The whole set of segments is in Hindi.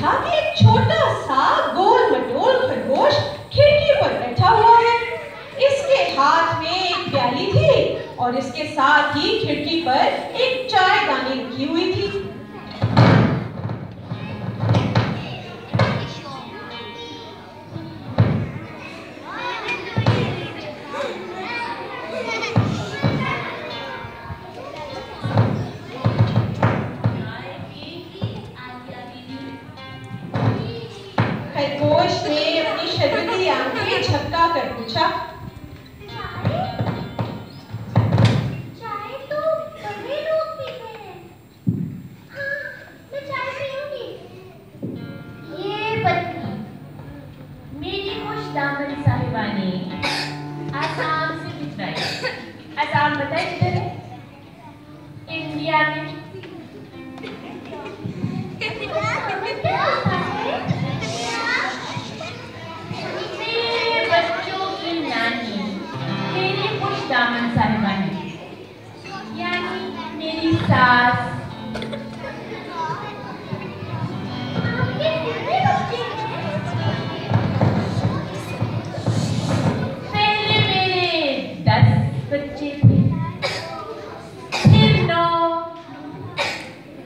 देखा कि एक छोटा सा गोल मटोल खरगोश खिड़की पर बैठा हुआ है। इसके हाथ में एक प्याली थी और इसके साथ ही खिड़की पर एक चायदानी रखी हुई थी। खरगोश ने अपनी शर्मीली आंखें झपका कर पूछा, चाय तो सभी लोग पीते हैं। हाँ, मैं चाय पीऊंगी। ये पत्नी मेरी खुशदामन साहिबा ने आसाम से भिजवाई। आसाम पता है किधर है? इंडिया में। दामन साहिबा है, यानी मेरी सास। आपके कितने बच्चे हैं? पहले मेरे 10 बच्चे थे, फिर 9,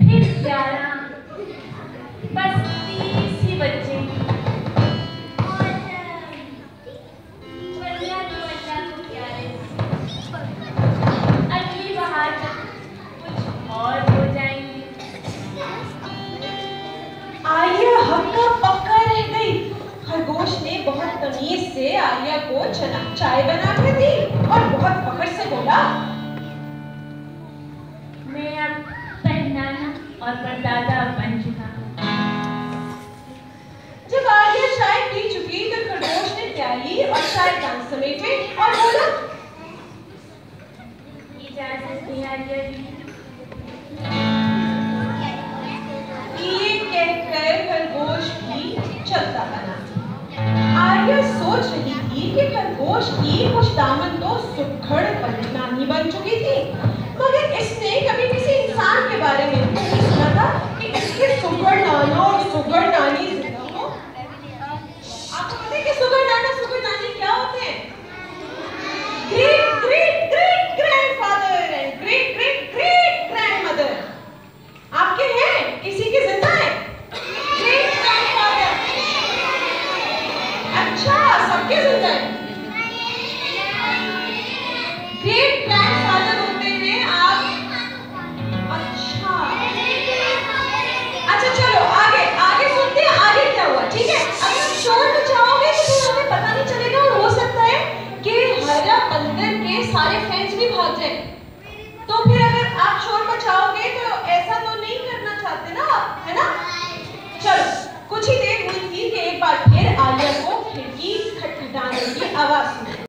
फिर 11, बस 30 ही बच्चे। आर्या हक्का पक्का रह गई। खरगोश ने बहुत तमीज से आर्या को चाय बना के दी और बहुत फख्र से बोला, मैं अब पहनाना और परदादा बन चुका। जब आर्या चाय पी चुकी तो खरगोश ने प्याली और चायदान समेटे और बोला, इजाजत दी आर्या जी। खरगोश भी चलता बना। आर्या सोच रही थी कि खरगोश की खुशदामन तो सुघड़ पलटना ही बन चुकी थी, मगर इसने कभी किसी इंसान के बारे में नहीं सुना था कि इसके सुघड़ नाना और सुघड़ नानी जिंदा हो। आपको पता है कि सुघड़ नाना सुघड़ नानी क्या होते हैं? Great great great grandfather and great great great grandmother. आपके हैं? किसी के जिंदा है? अच्छा, सबके जिंदा है। ग्रेट ग्रैंडफादर होते हैं आप। अच्छा अच्छा, चलो आगे आगे सुनते हैं आगे क्या हुआ। ठीक है, अगर शोर मचाओगे तो फिर हमें पता नहीं चलेगा और हो सकता है कि हरा बंदर के सारे फ्रेंड्स भी भाग जाए। तो फिर अगर आप शोर मचाओगे तो ऐसा तो नहीं करना चाहते ना आप, है ना?